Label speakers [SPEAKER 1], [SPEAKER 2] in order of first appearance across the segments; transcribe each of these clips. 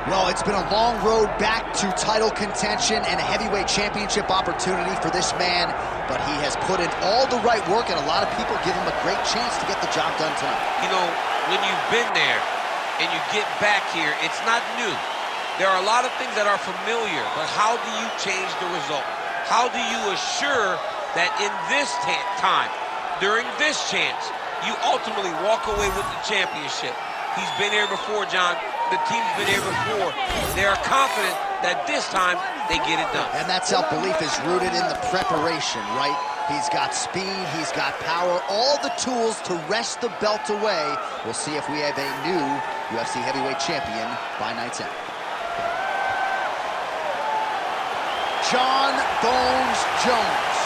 [SPEAKER 1] Well, it's been a long road back to title contention and a heavyweight championship opportunity for this man, but he has put in all the right work, and a lot of people give him a great chance to get the job done tonight.
[SPEAKER 2] You know, when you've been there and you get back here, it's not new. There are a lot of things that are familiar, but how do you change the result? How do you assure that in this time, during this chance, you ultimately walk away with the championship? He's been here before, John. The team's been here before. They are confident that this time they get it done.
[SPEAKER 1] And that self-belief is rooted in the preparation, right? He's got speed, he's got power, all the tools to wrest the belt away. We'll see if we have a new UFC heavyweight champion by night's end. John Bones Jones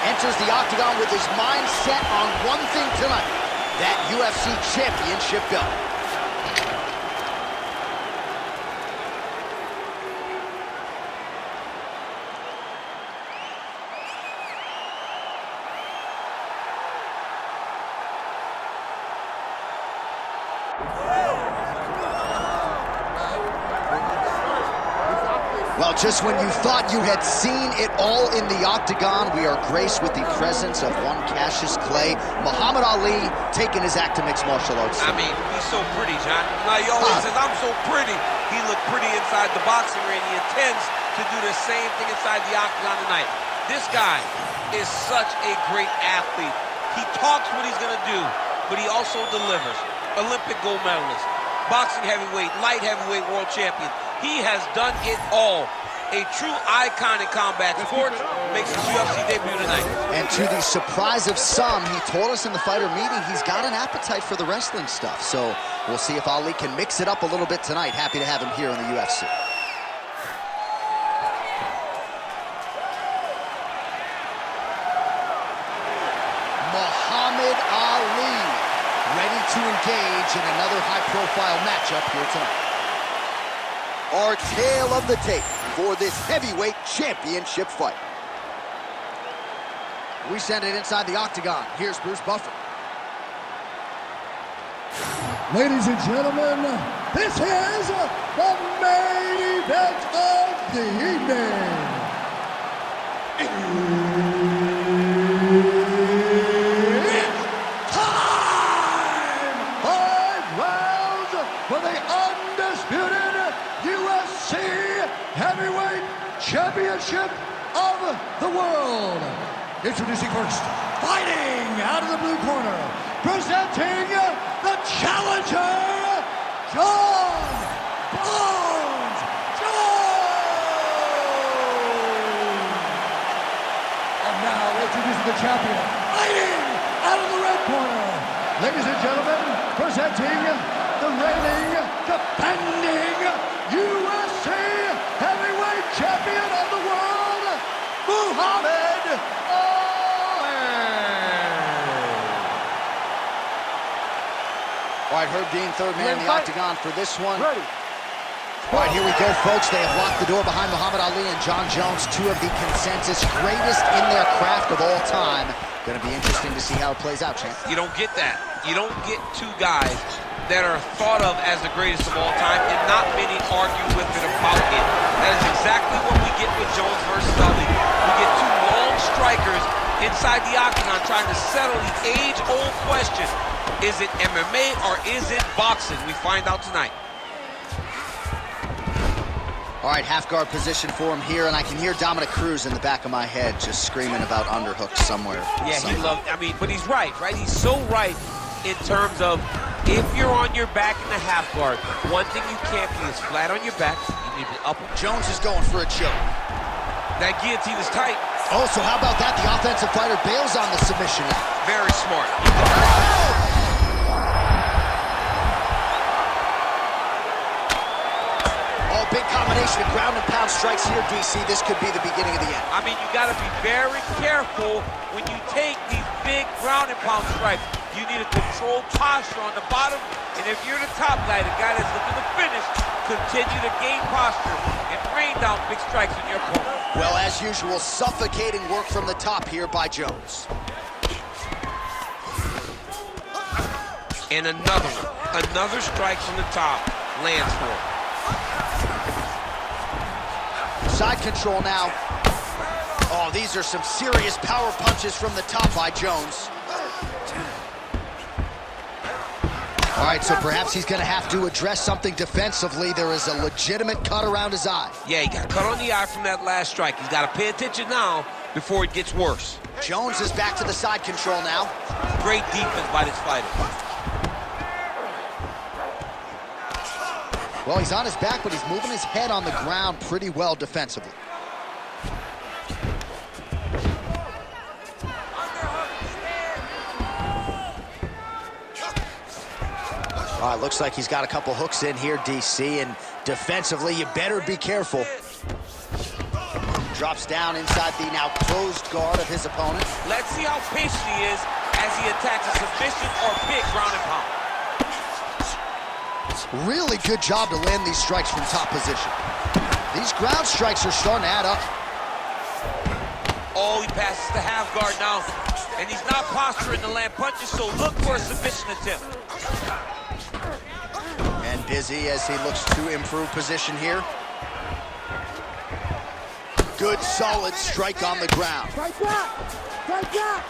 [SPEAKER 1] enters the octagon with his mind set on one thing tonight, that UFC championship belt. Well, just when you thought you had seen it all in the octagon, we are graced with the presence of one Cassius Clay, Muhammad Ali, taking his act to mixed martial arts.
[SPEAKER 2] I mean, he's so pretty, John. Like he always says, I'm so pretty. He looked pretty inside the boxing ring. He intends to do the same thing inside the octagon tonight. This guy is such a great athlete. He talks what he's going to do, but he also delivers. Olympic gold medalist, boxing heavyweight, light heavyweight world champion. He has done it all. A true icon in combat sports, makes his UFC debut tonight.
[SPEAKER 1] And to the surprise of some, he told us in the fighter meeting he's got an appetite for the wrestling stuff. So we'll see if Ali can mix it up a little bit tonight. Happy to have him here in the UFC. Muhammad Ali, ready to engage in another high-profile matchup here tonight. Our tale of the tape for this heavyweight championship fight. We send it inside the octagon. Here's Bruce Buffer.
[SPEAKER 3] Ladies and gentlemen, this is the main event of the evening. It's time! 5 rounds for the undisputed UFC Heavyweight Championship of the world. Introducing first, fighting out of the blue corner, presenting the challenger, John Bones Jones. And now introducing the champion, fighting out of the red corner. Ladies and gentlemen, presenting the reigning, defending UFC Heavyweight Champion of the world, Muhammad Ali.
[SPEAKER 1] All right, Herb Dean, third man in the octagon for this one.
[SPEAKER 3] Ready.
[SPEAKER 1] All right, here we go, folks. They have locked the door behind Muhammad Ali and John Jones, two of the consensus greatest in their craft of all time. Going to be interesting to see how it plays out, champ.
[SPEAKER 2] You don't get that. You don't get two guys that are thought of as the greatest of all time, and not many argue with it about it. That is exactly what we get with Jones versus Ali. We get two long strikers inside the octagon trying to settle the age-old question. Is it MMA or is it boxing? We find out tonight.
[SPEAKER 1] All right, half guard position for him here, and I can hear Dominic Cruz in the back of my head just screaming about underhooks somewhere.
[SPEAKER 2] Yeah, he loved, I mean, but he's right? He's so right in terms of if you're on your back in the half guard, one thing you can't be is flat on your back. You need to up.
[SPEAKER 1] Jones is going for a choke.
[SPEAKER 2] That guillotine is tight.
[SPEAKER 1] Oh, so how about that? The offensive fighter bails on the submission.
[SPEAKER 2] Very smart.
[SPEAKER 1] Oh, big combination of ground and pound strikes here, DC. This could be the beginning of the end.
[SPEAKER 2] I mean, you got to be very careful when you take these big ground and pound strikes. You need a controlled posture on the bottom, and if you're the top guy, the guy that's looking to finish, continue to gain posture and rain down big strikes on your opponent.
[SPEAKER 1] Well, as usual, suffocating work from the top here by Jones.
[SPEAKER 2] And another one. Another strike from the top lands for him.
[SPEAKER 1] side control now. Oh, these are some serious power punches from the top by Jones. All right, so perhaps he's gonna have to address something defensively. There is a legitimate cut around his eye.
[SPEAKER 2] Yeah, he got cut on the eye from that last strike. He's got to pay attention now before it gets worse.
[SPEAKER 1] Jones is back to the side control now.
[SPEAKER 2] Great defense by this fighter.
[SPEAKER 1] Well, he's on his back, but he's moving his head on the ground pretty well defensively. All right, looks like he's got a couple hooks in here, DC, and defensively, you better be careful. Drops down inside the now closed guard of his opponent.
[SPEAKER 2] Let's see how patient he is as he attacks a submission or big ground and pound.
[SPEAKER 1] Really good job to land these strikes from top position. These ground strikes are starting to add up.
[SPEAKER 2] Oh, he passes the half guard now, and he's not posturing to land punches, so look for a submission attempt.
[SPEAKER 1] And busy as he looks to improve position here. Good, solid strike on the ground.
[SPEAKER 3] Strike that! Strike that!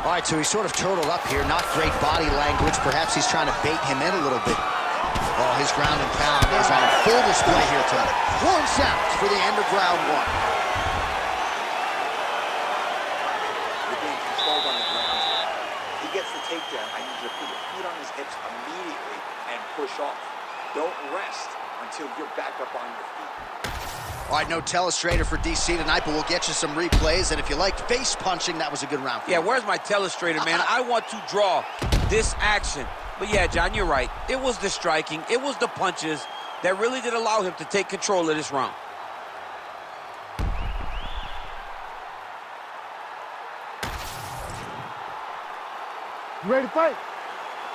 [SPEAKER 1] All right, so he's sort of turtled up here. Not great body language. Perhaps he's trying to bait him in a little bit. Oh, his ground and pound is on full display here tonight. Horn sounds for the end of round one.
[SPEAKER 4] You're being controlled on the ground. He gets the takedown. I need you to put your feet on his hips immediately and push off. Don't rest until you're back up on your feet.
[SPEAKER 1] All right, no telestrator for DC tonight, but we'll get you some replays. And if you like face punching, that was a good round.
[SPEAKER 2] Yeah, where's my telestrator, man? I want to draw this action. But yeah, John, you're right. It was the striking, it was the punches that really did allow him to take control of this round.
[SPEAKER 3] You ready to fight?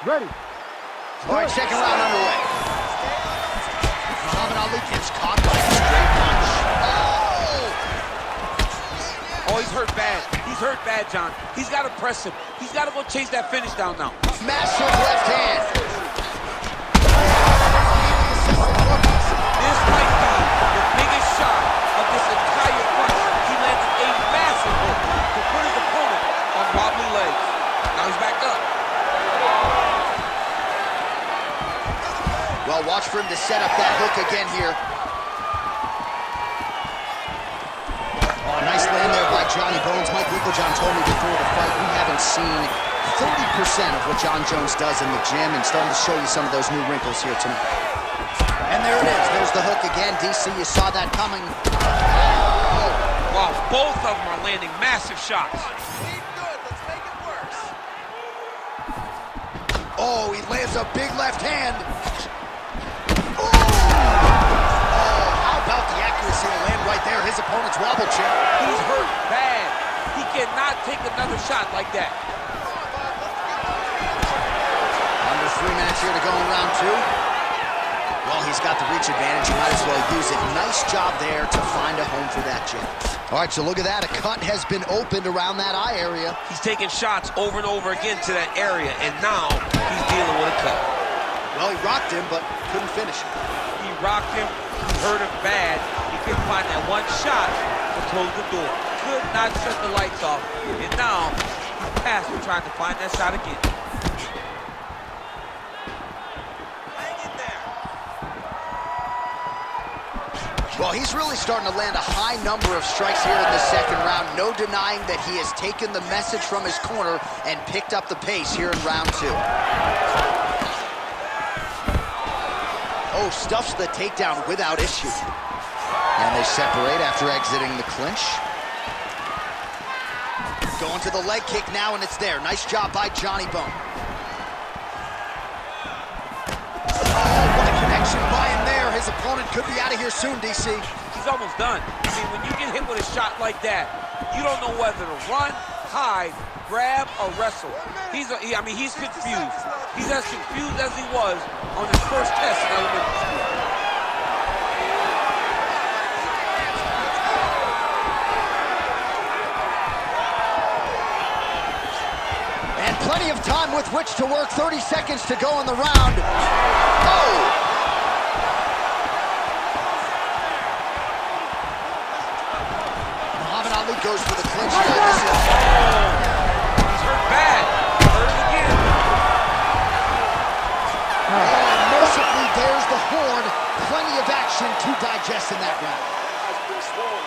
[SPEAKER 3] Ready.
[SPEAKER 1] All right, second round underway. Muhammad Ali gets caught by a straight punch.
[SPEAKER 2] Oh, he's hurt bad. He's hurt bad, John. He's got to press him. He's got to go chase that finish down now.
[SPEAKER 1] Massive left hand.
[SPEAKER 2] This might be the biggest shot of this entire fight. He landed a massive hook to put his opponent on wobbly legs. Now he's back up.
[SPEAKER 1] Well, watch for him to set up that hook again here. Oh, nice land there by Johnny Bones. Mike Littlejohn told me before the fight, we haven't seen 30% of what John Jones does in the gym, and starting to show you some of those new wrinkles here tonight. And there it is. There's the hook again. DC, you saw that coming. Oh.
[SPEAKER 2] Wow, both of them are landing massive shots.
[SPEAKER 1] Oh, he lands a big left hand. Oh, how about the accuracy to land right there? His opponent's wobble chip.
[SPEAKER 2] He's hurt bad. He cannot take another shot like that.
[SPEAKER 1] Under 3 minutes here to go in round two. Well, he's got the reach advantage. You might as well use it. Nice job there to find a home for that jab. All right, so look at that. A cut has been opened around that eye area.
[SPEAKER 2] He's taking shots over and over again to that area, and now he's dealing with a cut.
[SPEAKER 1] Well, he rocked him, but couldn't finish him.
[SPEAKER 2] He rocked him, he hurt him bad. He couldn't find that one shot to close the door. Could not shut the lights off, and now he's past for trying to find that shot again.
[SPEAKER 1] Well, he's really starting to land a high number of strikes here in the second round. No denying that he has taken the message from his corner and picked up the pace here in round two. Oh, stuffs the takedown without issue. And they separate after exiting the clinch. Going to the leg kick now, and it's there. Nice job by Johnny Bone. Oh, what a connection by him there. His opponent could be out of here soon, DC.
[SPEAKER 2] He's almost done. I mean, when you get hit with a shot like that, you don't know whether to run, hide, grab, or wrestle. He's confused. He's as confused as he was on his first test in elementary school.
[SPEAKER 1] And plenty of time with which to work. 30 seconds to go in the round. Oh! Plenty of action to digest in that round.
[SPEAKER 4] That's pretty swollen.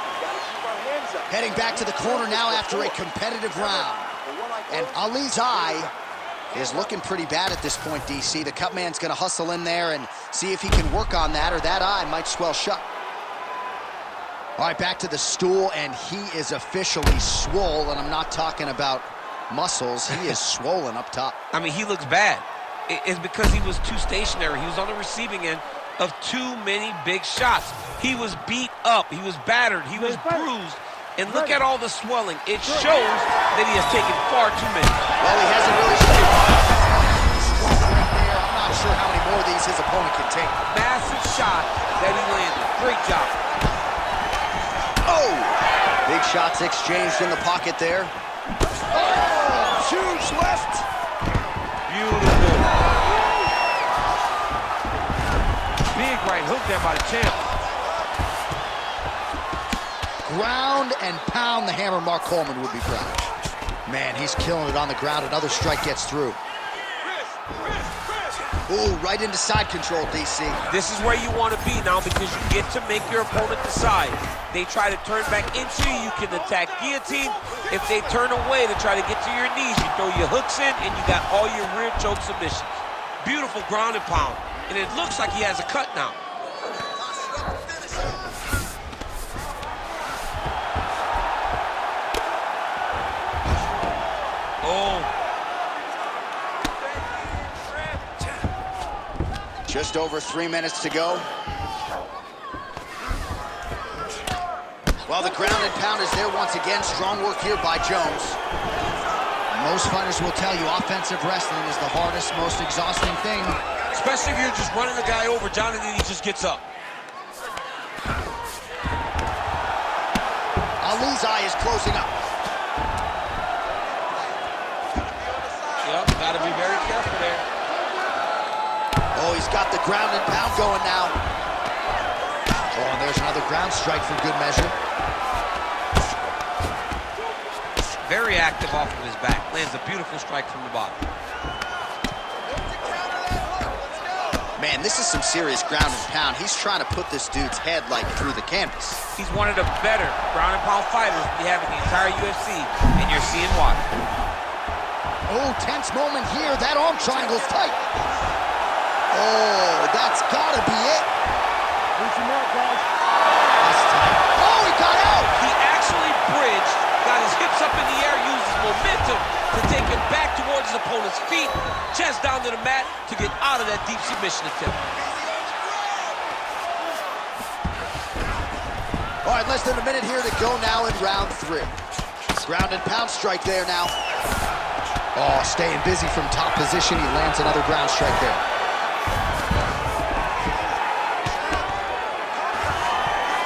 [SPEAKER 4] We gotta keep our hands up.
[SPEAKER 1] Heading back to the corner now after a competitive round. And Ali's eye is looking pretty bad at this point, DC. The cut man's gonna hustle in there and see if he can work on that, or that eye might swell shut. All right, back to the stool, and he is officially swole, and I'm not talking about muscles. He is swollen up top.
[SPEAKER 2] I mean, he looks bad. It's because he was too stationary. He was on the receiving end of too many big shots. He was beat up. He was battered. He was bruised. And look at all the swelling. It shows that he has taken far too many.
[SPEAKER 1] Well, he hasn't really stayed right there. I'm not sure how many more of these his opponent can take.
[SPEAKER 2] Massive shot that he landed. Great job.
[SPEAKER 1] Oh! Big shots exchanged in the pocket there. Oh! Huge left.
[SPEAKER 2] Beautiful. Big right hook there by the champ.
[SPEAKER 1] Ground and pound the hammer. Mark Coleman would be proud. Man, he's killing it on the ground. Another strike gets through. Ooh, right into side control, DC.
[SPEAKER 2] This is where you want to be now because you get to make your opponent decide. They try to turn back into you, you can attack guillotine. If they turn away to try to get to your knees, you throw your hooks in and you got all your rear choke submissions. Beautiful ground and pound. And it looks like he has a cut now. Oh.
[SPEAKER 1] Just over 3 minutes to go. Well, the ground and pound is there once again. Strong work here by Jones. Most fighters will tell you offensive wrestling is the hardest, most exhausting thing.
[SPEAKER 2] Especially if you're just running the guy over, John, and then he just gets up.
[SPEAKER 1] Ali's eye is closing up.
[SPEAKER 2] Yep, gotta be very careful there.
[SPEAKER 1] Oh, he's got the ground and pound going now. Oh, and there's another ground strike for good measure.
[SPEAKER 2] Very active off of his back. Lands a beautiful strike from the bottom.
[SPEAKER 1] Man, this is some serious ground and pound. He's trying to put this dude's head, like, through the canvas.
[SPEAKER 2] He's one of the better ground and pound fighters we have in the entire UFC, and you're seeing why.
[SPEAKER 1] Oh, tense moment here. That arm triangle's tight. Oh, that's gotta be it. That's tight. Oh, he got out!
[SPEAKER 2] He actually bridged, got his hips up in the air, used his momentum to take him back towards his opponent's feet, chest down to the mat to get out of that deep submission attempt.
[SPEAKER 1] All right, less than a minute here to go now in round 3. Ground and pound strike there now. Oh, staying busy from top position. He lands another ground strike there.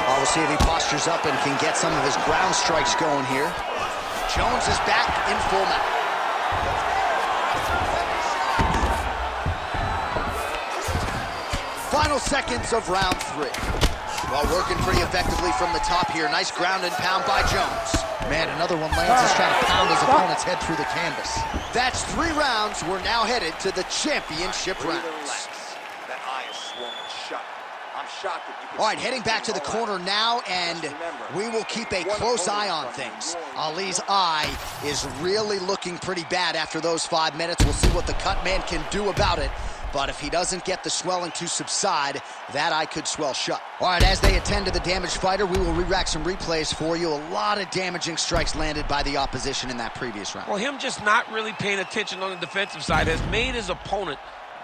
[SPEAKER 1] Oh, we'll see if he postures up and can get some of his ground strikes going here. Jones is back in full mount. Final seconds of round 3. Well, working pretty effectively from the top here. Nice ground and pound by Jones. Man, another one lands. He's trying to pound his opponent's head through the canvas. That's 3 rounds. We're now headed to the championship rounds.
[SPEAKER 4] That eye is swollen shut. I'm shocked that you can.
[SPEAKER 1] All right, heading back to the corner now, and we will keep a close eye on things. Ali's eye is really looking pretty bad after those 5 minutes. We'll see what the cut man can do about it. But if he doesn't get the swelling to subside, that eye could swell shut. All right, as they attend to the damaged fighter, we will re-rack some replays for you. A lot of damaging strikes landed by the opposition in that previous round.
[SPEAKER 2] Well, him just not really paying attention on the defensive side has made his opponent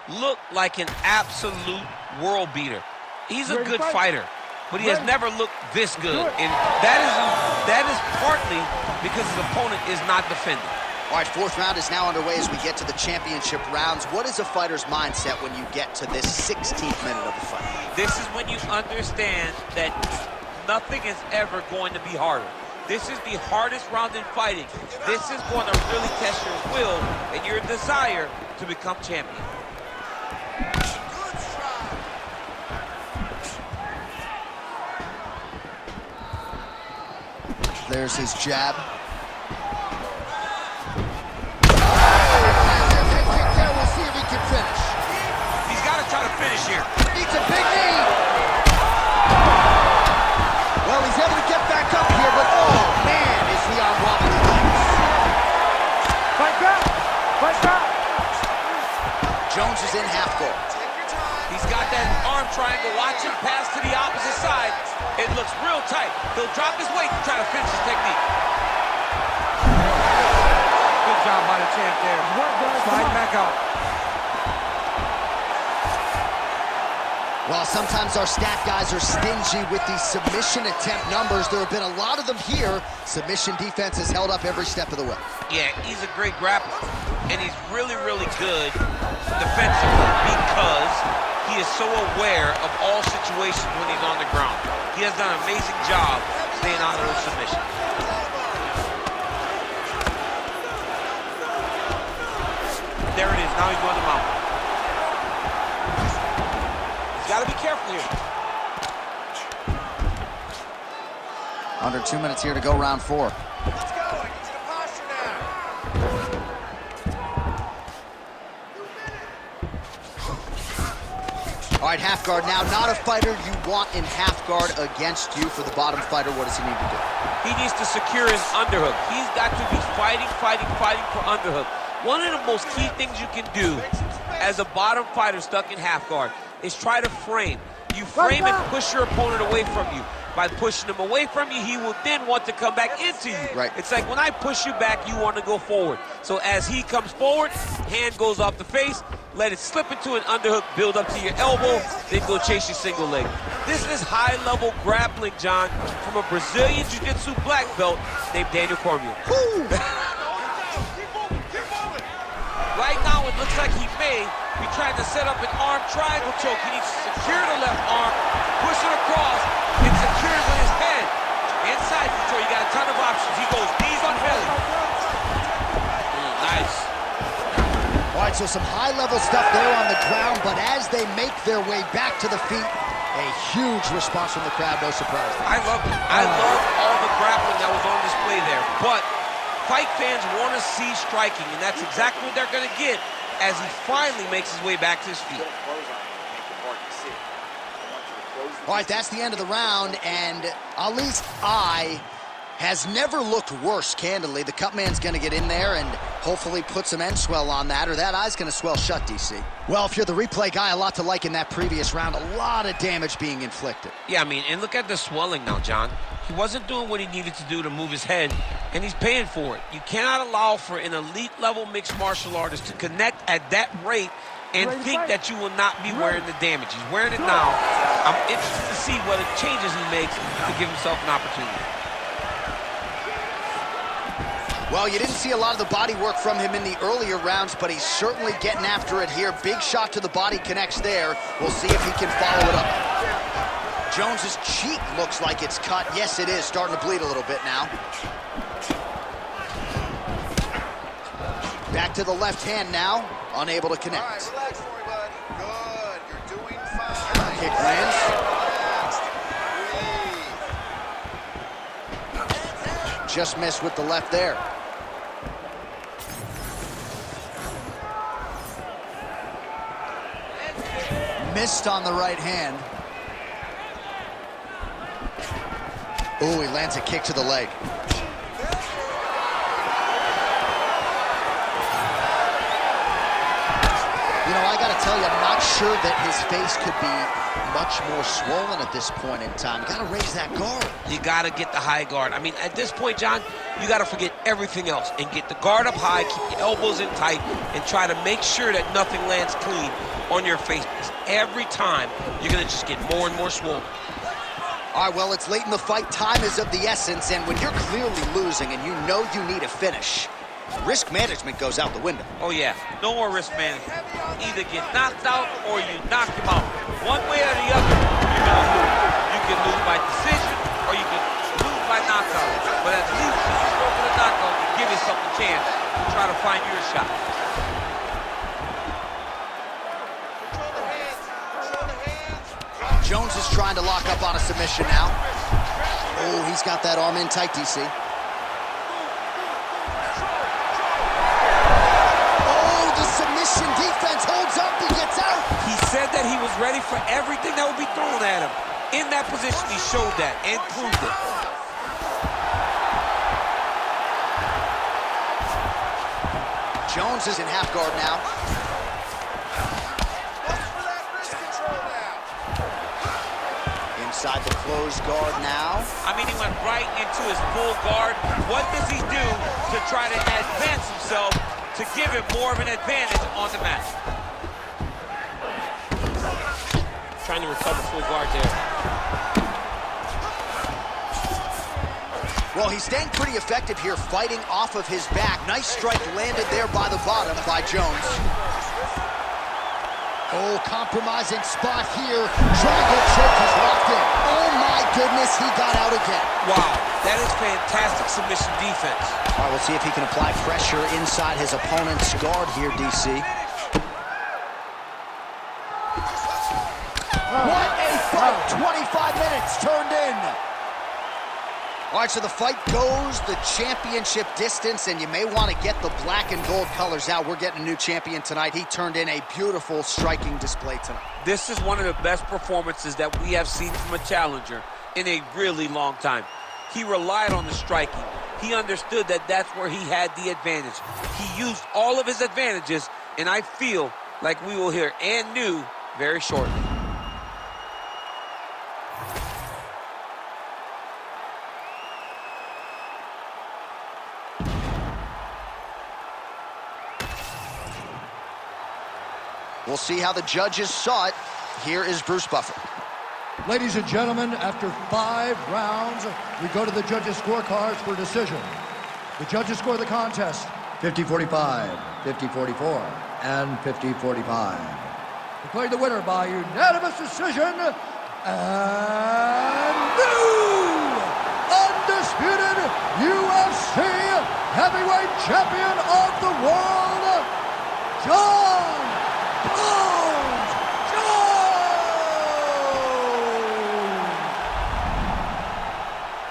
[SPEAKER 2] look like an absolute world beater. He's a good fighter, but he has never looked this good. And that is partly because his opponent is not defending.
[SPEAKER 1] All right, 4th round is now underway as we get to the championship rounds. What is a fighter's mindset when you get to this 16th minute of the fight?
[SPEAKER 2] This is when you understand that nothing is ever going to be harder. This is the hardest round in fighting. This is going to really test your will and your desire to become champion.
[SPEAKER 1] There's his jab. We'll see if he can finish.
[SPEAKER 2] He's got to try to finish here.
[SPEAKER 1] Needs a big
[SPEAKER 2] triangle. Watch him pass to the opposite side. It looks real tight. He'll drop his weight and try to finish his technique. Good job by the champ there. Slide back out.
[SPEAKER 1] Well, sometimes our stat guys are stingy with these submission attempt numbers. There have been a lot of them here. Submission defense has held up every step of the way. Yeah, he's a great grappler, and he's really, really good defensively because he is so aware of all situations when he's on the ground. He has done an amazing job staying out of those submissions. There it is. Now he's going to mount. Got to be careful here. Under 2 minutes here to go, round 4.
[SPEAKER 4] Let's go. It needs the posture now.
[SPEAKER 1] All right, half guard now. Not a fighter you want in half guard against you. For the bottom fighter, what does he need to do?
[SPEAKER 2] He needs to secure his underhook. He's got to be fighting for underhook. One of the most key things you can do as a bottom fighter stuck in half guard is try to frame. You frame and push your opponent away from you. By pushing him away from you, he will then want to come back into you.
[SPEAKER 1] Right.
[SPEAKER 2] It's like when I push you back, you want to go forward. So as he comes forward, hand goes off the face, let it slip into an underhook, build up to your elbow, then go chase your single leg. This is high-level grappling, John, from a Brazilian Jiu-Jitsu black belt named Daniel Cormier. Right now, it looks like he may be trying to set up an arm triangle choke. He needs to secure the left arm, push it across, and secure it with his head. Inside control, you got a ton of options. He goes knees on belly. Nice.
[SPEAKER 1] All right, so some high-level stuff there on the ground, but as they make their way back to the feet, a huge response from the crowd, no surprise.
[SPEAKER 2] I love it. I love all the grappling that was on display there, but fight fans want to see striking, and that's exactly what they're going to get as he finally makes his way back to his feet.
[SPEAKER 1] All right, that's the end of the round, and Ali's eye has never looked worse, candidly. The cut man's going to get in there and hopefully put some end swell on that, or that eye's going to swell shut, DC. Well, if you're the replay guy, a lot to like in that previous round. A lot of damage being inflicted.
[SPEAKER 2] Yeah, I mean, and look at the swelling now, John. He wasn't doing what he needed to do to move his head, and he's paying for it. You cannot allow for an elite-level mixed martial artist to connect at that rate and think that you will not be wearing the damage. He's wearing it now. I'm interested to see what changes he makes to give himself an opportunity.
[SPEAKER 1] Well, you didn't see a lot of the body work from him in the earlier rounds, but he's certainly getting after it here. Big shot to the body connects there. We'll see if he can follow it up. Jones's cheek looks like it's cut. Yes, it is. Starting to bleed a little bit now. Back to the left hand now. Unable to connect.
[SPEAKER 5] All right, relax for me, bud. Good. You're doing fine.
[SPEAKER 1] Kick lands.
[SPEAKER 5] Breathe.
[SPEAKER 1] Just missed with the left there. Missed on the right hand. Oh, he lands a kick to the leg. You know, I got to tell you, I'm not sure that his face could be much more swollen at this point in time. Got to raise that guard.
[SPEAKER 2] You got to get the high guard. I mean, at this point, John, you got to forget everything else and get the guard up high, keep your elbows in tight, and try to make sure that nothing lands clean on your face. Because every time, you're going to just get more and more swollen.
[SPEAKER 1] All right, well, it's late in the fight. Time is of the essence, and when you're clearly losing and you know you need a finish, risk management goes out the window.
[SPEAKER 2] Oh, yeah. No more risk management. Either get knocked out or you knock him out. One way or the other, you're going to lose. You can lose by decision or you can lose by knockout. But at least if you go for the knockout, you give yourself a chance to try to find your shot.
[SPEAKER 1] Jones is trying to lock up on a submission now. Oh, he's got that arm in tight, DC. Oh, the submission defense holds up. He gets out.
[SPEAKER 2] He said that he was ready for everything that would be thrown at him. In that position, he showed that and proved it.
[SPEAKER 1] Jones is in half guard now.
[SPEAKER 5] Watch for that wrist control now.
[SPEAKER 1] inside the closed guard now.
[SPEAKER 2] I mean, he went right into his full guard. What does he do to try to advance himself to give him more of an advantage on the mat? Trying to recover full guard there.
[SPEAKER 1] Well, he's staying pretty effective here, fighting off of his back. Nice strike landed there by the bottom by Jones. Oh, compromising spot here. Triangle choke is locked in. Oh, my goodness, he got out again.
[SPEAKER 2] Wow, that is fantastic submission defense.
[SPEAKER 1] All right, we'll see if he can apply pressure inside his opponent's guard here, DC. What a fight! 25 minutes turned in. All right, so the fight goes the championship distance, and you may want to get the black and gold colors out. We're getting a new champion tonight. He turned in a beautiful striking display tonight.
[SPEAKER 2] This is one of the best performances that we have seen from a challenger in a really long time. He relied on the striking. He understood that that's where he had the advantage. He used all of his advantages, and I feel like we will hear and new very shortly.
[SPEAKER 1] We'll see how the judges saw it. Here is Bruce Buffer.
[SPEAKER 3] Ladies and gentlemen, after 5 rounds, we go to the judges' scorecards for decision. The judges score the contest 50-45, 50-44, and 50-45. Declared the winner by unanimous decision, and new undisputed UFC heavyweight champion of the world, Jon Bones Jones!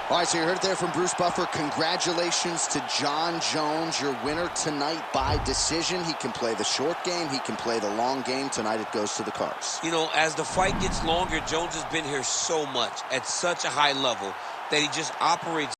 [SPEAKER 1] All right, so you heard it there from Bruce Buffer. Congratulations to Jon Jones, your winner tonight by decision. He can play the short game. He can play the long game. Tonight it goes to the cards.
[SPEAKER 2] You know, as the fight gets longer, Jones has been here so much at such a high level that he just operates